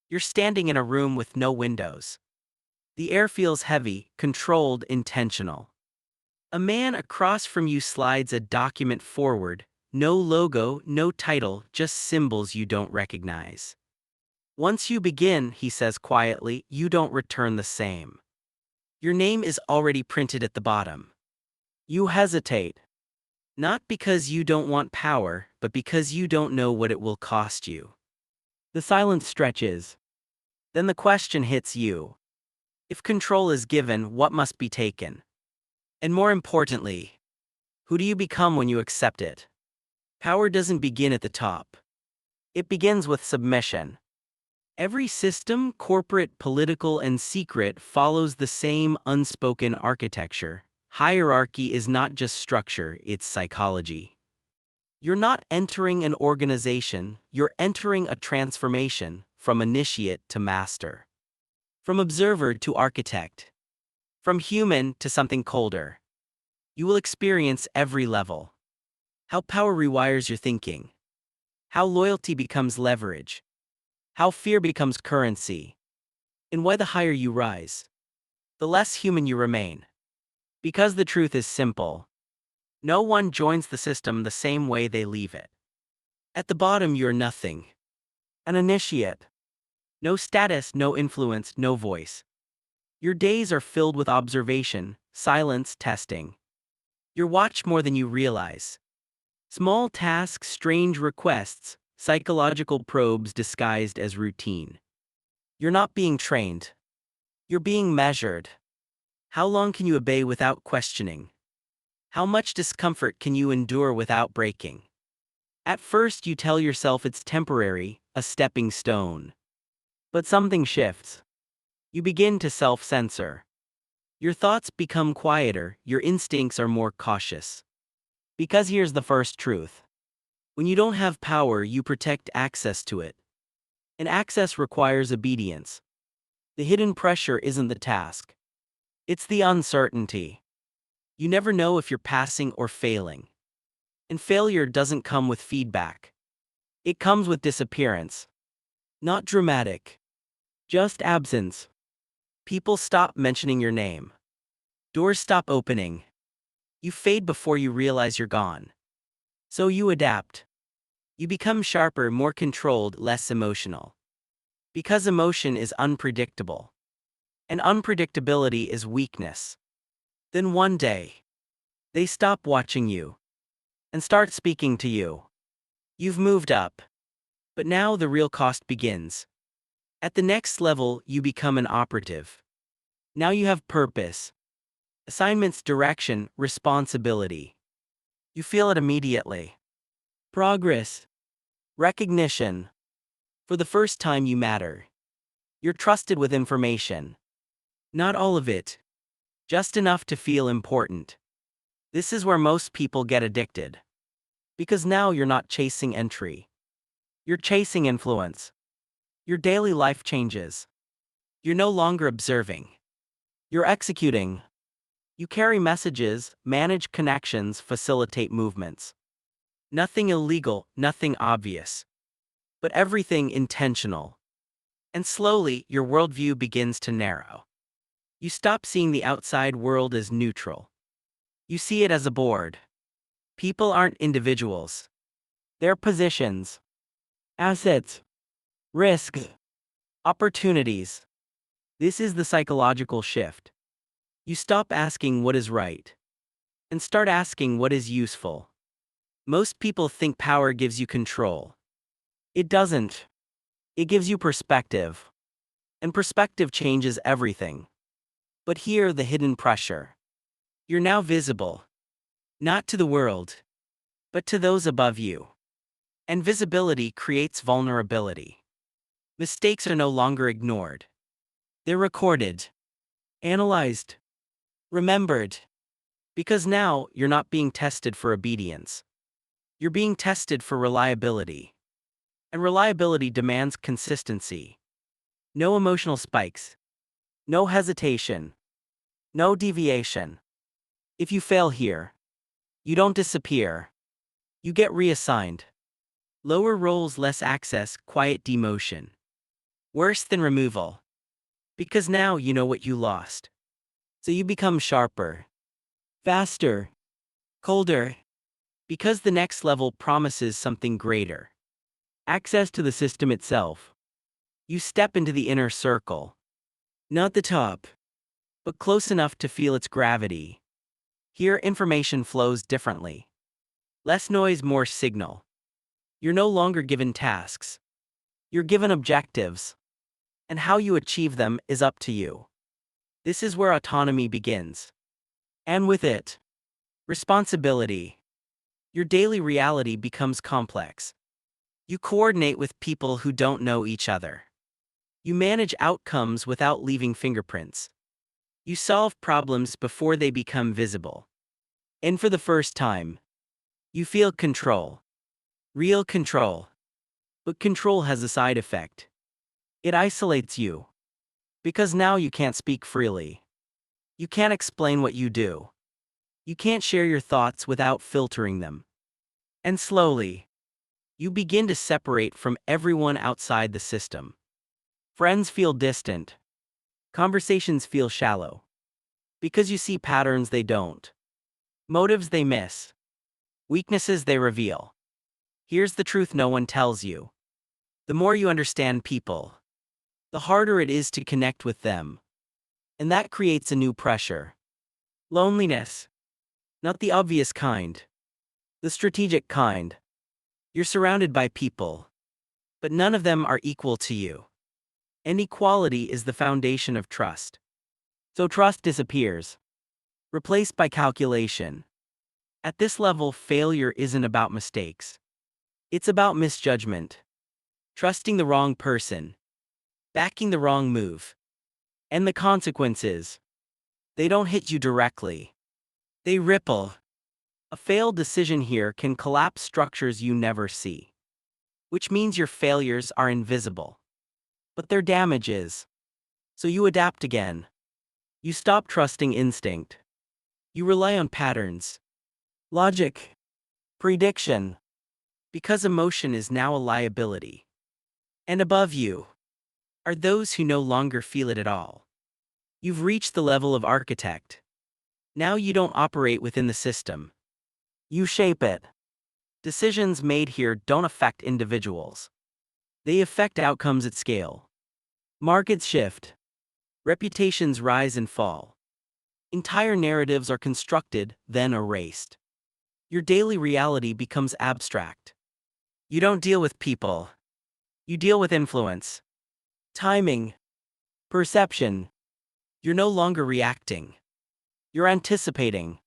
You're standing in a room with no windows. The air feels heavy, controlled, intentional. A man across from you slides a document forward. No logo, no title, just symbols you don't recognize. Once you begin, he says quietly, you don't return the same. Your name is already printed at the bottom. You hesitate. Not because you don't want power, but because you don't know what it will cost you. The silence stretches. Then the question hits you. If control is given, what must be taken? And more importantly, who do you become when you accept it? Power doesn't begin at the top. It begins with submission. Every system, corporate, political, and secret, follows the same unspoken architecture. Hierarchy is not just structure, it's psychology. You're not entering an organization, you're entering a transformation, from initiate to master. From observer to architect. From human to something colder. You will experience every level. How power rewires your thinking. How loyalty becomes leverage. How fear becomes currency. And why the higher you rise, the less human you remain. Because the truth is simple. No one joins the system the same way they leave it. At the bottom you're nothing. An initiate. No status, no influence, no voice. Your days are filled with observation, silence, testing. You're watched more than you realize. Small tasks, strange requests, psychological probes disguised as routine. You're not being trained. You're being measured. How long can you obey without questioning? How much discomfort can you endure without breaking? At first you tell yourself it's temporary, a stepping stone. But something shifts. You begin to self-censor. Your thoughts become quieter, your instincts are more cautious. Because here's the first truth. When you don't have power, you protect access to it. And access requires obedience. The hidden pressure isn't the task. It's the uncertainty. You never know if you're passing or failing. And failure doesn't come with feedback. It comes with disappearance. Not dramatic. Just absence. People stop mentioning your name. Doors stop opening. You fade before you realize you're gone. So you adapt. You become sharper, more controlled, less emotional. Because emotion is unpredictable. And unpredictability is weakness. Then one day, they stop watching you and start speaking to you. You've moved up. But now the real cost begins. At the next level, you become an operative. Now you have purpose. Assignments, direction, responsibility. You feel it immediately. Progress. Recognition. For the first time you matter. You're trusted with information. Not all of it. Just enough to feel important. This is where most people get addicted. Because now you're not chasing entry. You're chasing influence. Your daily life changes. You're no longer observing. You're executing. You carry messages, manage connections, facilitate movements. Nothing illegal, nothing obvious. But everything intentional. And slowly, your worldview begins to narrow. You stop seeing the outside world as neutral. You see it as a board. People aren't individuals. They're positions. Assets. Risks. Opportunities. This is the psychological shift. You stop asking what is right and start asking what is useful. Most people think power gives you control. It doesn't. It gives you perspective. And perspective changes everything. But here the hidden pressure. You're now visible. Not to the world, but to those above you. And visibility creates vulnerability. Mistakes are no longer ignored. They're recorded, analyzed, remembered. Because now, you're not being tested for obedience. You're being tested for reliability. And reliability demands consistency. No emotional spikes. No hesitation. No deviation. If you fail here, you don't disappear. You get reassigned. Lower roles, less access, quiet demotion. Worse than removal. Because now you know what you lost. So you become sharper, faster, colder. Because the next level promises something greater. Access to the system itself. You step into the inner circle. Not the top, but close enough to feel its gravity. Here information flows differently. Less noise, more signal. You're no longer given tasks. You're given objectives. And how you achieve them is up to you. This is where autonomy begins. And with it, responsibility. Your daily reality becomes complex. You coordinate with people who don't know each other. You manage outcomes without leaving fingerprints. You solve problems before they become visible. And for the first time, you feel control. Real control. But control has a side effect. It isolates you. Because now you can't speak freely. You can't explain what you do. You can't share your thoughts without filtering them. And slowly, you begin to separate from everyone outside the system. Friends feel distant. Conversations feel shallow. Because you see patterns they don't. Motives they miss. Weaknesses they reveal. Here's the truth no one tells you. The more you understand people, the harder it is to connect with them. And that creates a new pressure. Loneliness. Not the obvious kind. The strategic kind. You're surrounded by people, but none of them are equal to you. And equality is the foundation of trust. So trust disappears, replaced by calculation. At this level, failure isn't about mistakes. It's about misjudgment. Trusting the wrong person. Backing the wrong move. And the consequences. They don't hit you directly. They ripple. A failed decision here can collapse structures you never see. Which means your failures are invisible. But their damage is. So you adapt again. You stop trusting instinct. You rely on patterns. Logic. Prediction. Because emotion is now a liability. And above you are those who no longer feel it at all. You've reached the level of architect. Now you don't operate within the system. You shape it. Decisions made here don't affect individuals. They affect outcomes at scale. Markets shift. Reputations rise and fall. Entire narratives are constructed, then erased. Your daily reality becomes abstract. You don't deal with people. You deal with influence. Timing. Perception. You're no longer reacting. You're anticipating.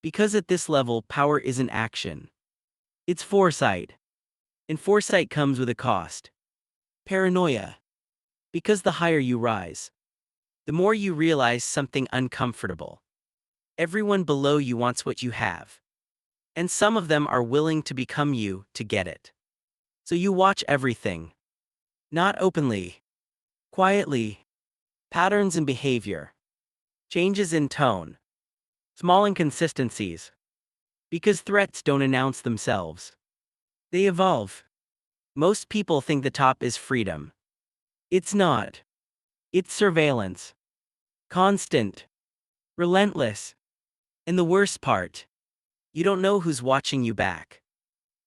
Because at this level, power isn't action. It's foresight. And foresight comes with a cost. Paranoia. Because the higher you rise, the more you realize something uncomfortable. Everyone below you wants what you have. And some of them are willing to become you to get it. So you watch everything. Not openly. Quietly. Patterns in behavior. Changes in tone. Small inconsistencies. Because threats don't announce themselves. They evolve. Most people think the top is freedom. It's not. It's surveillance. Constant. Relentless. And the worst part, you don't know who's watching you back.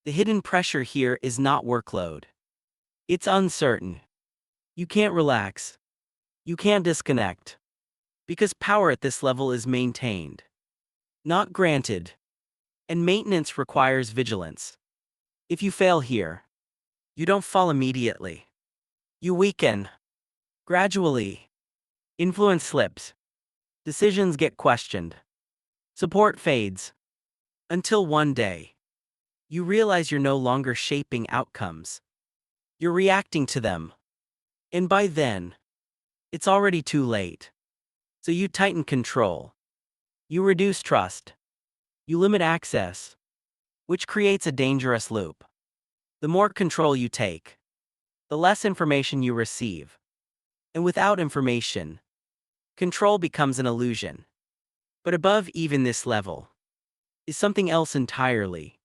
The hidden pressure here is not workload. It's uncertain. You can't relax. You can't disconnect. Because power at this level is maintained, not granted. And maintenance requires vigilance. If you fail here, you don't fall immediately. You weaken. Gradually. Influence slips. Decisions get questioned. Support fades. Until one day, you realize you're no longer shaping outcomes. You're reacting to them. And by then, it's already too late. So you tighten control. You reduce trust. You limit access. Which creates a dangerous loop. The more control you take, the less information you receive. And without information, control becomes an illusion. But above even this level is something else entirely.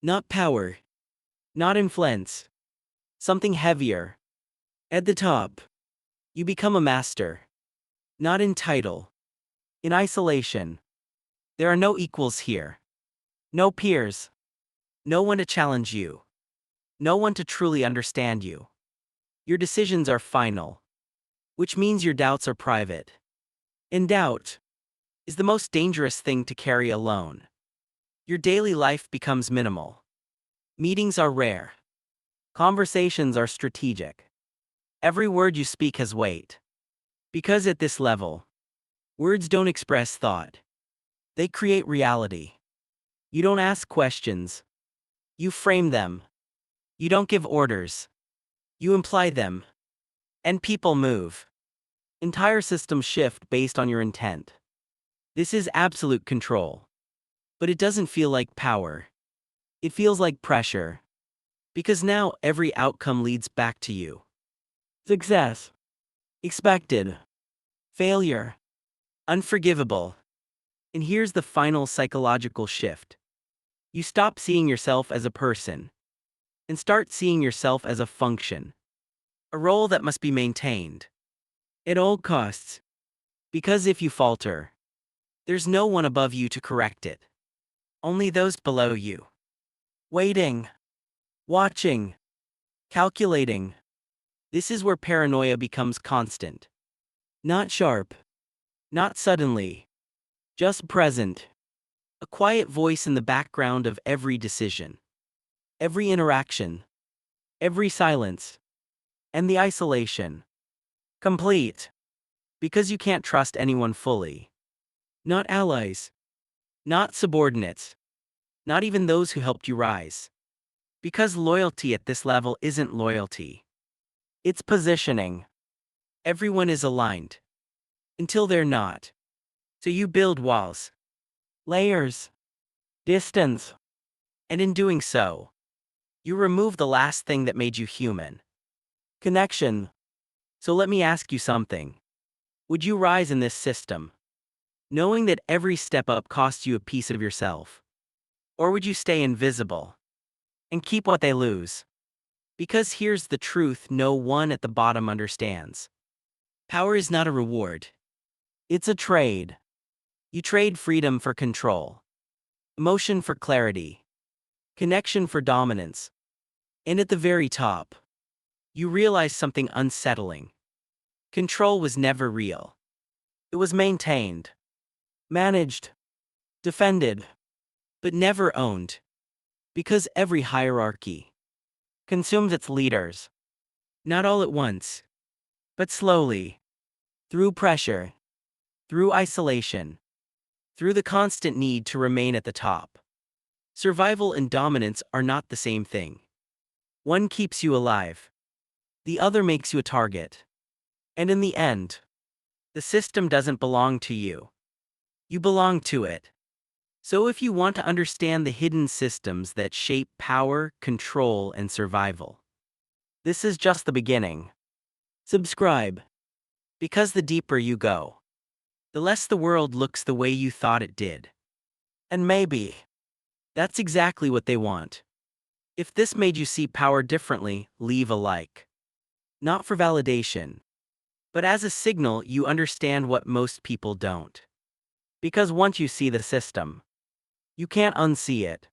Not power. Not influence. Something heavier. At the top, you become a master. Not in title. In isolation. There are no equals here. No peers. No one to challenge you. No one to truly understand you. Your decisions are final. Which means your doubts are private. And doubt is the most dangerous thing to carry alone. Your daily life becomes minimal. Meetings are rare. Conversations are strategic. Every word you speak has weight. Because at this level, words don't express thought. They create reality. You don't ask questions. You frame them. You don't give orders. You imply them. And people move. Entire systems shift based on your intent. This is absolute control. But it doesn't feel like power. It feels like pressure. Because now every outcome leads back to you. Success. Expected. Failure. Unforgivable. And here's the final psychological shift. You stop seeing yourself as a person and start seeing yourself as a function. A role that must be maintained. At all costs. Because if you falter, there's no one above you to correct it. Only those below you. Waiting. Watching. Calculating. This is where paranoia becomes constant. Not sharp. Not suddenly. Just present. A quiet voice in the background of every decision. Every interaction. Every silence. And the isolation. Complete. Because you can't trust anyone fully. Not allies. Not subordinates. Not even those who helped you rise. Because loyalty at this level isn't loyalty. It's positioning. Everyone is aligned. Until they're not. So you build walls. Layers. Distance. And in doing so, you remove the last thing that made you human. Connection. So let me ask you something. Would you rise in this system, knowing that every step up costs you a piece of yourself? Or would you stay invisible and keep what they lose? Because here's the truth no one at the bottom understands. Power is not a reward. It's a trade. You trade freedom for control, emotion for clarity, connection for dominance. And at the very top, you realize something unsettling. Control was never real. It was maintained, managed, defended, but never owned. Because every hierarchy consumes its leaders. Not all at once, but slowly. Through pressure, through isolation, through the constant need to remain at the top. Survival and dominance are not the same thing. One keeps you alive. The other makes you a target. And in the end, the system doesn't belong to you. You belong to it. So if you want to understand the hidden systems that shape power, control, and survival, this is just the beginning. Subscribe. Because the deeper you go, the less the world looks the way you thought it did. And maybe that's exactly what they want. If this made you see power differently, leave a like. Not for validation, but as a signal you understand what most people don't. Because once you see the system, you can't unsee it.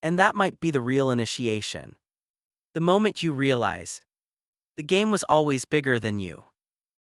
And that might be the real initiation. The moment you realize the game was always bigger than you.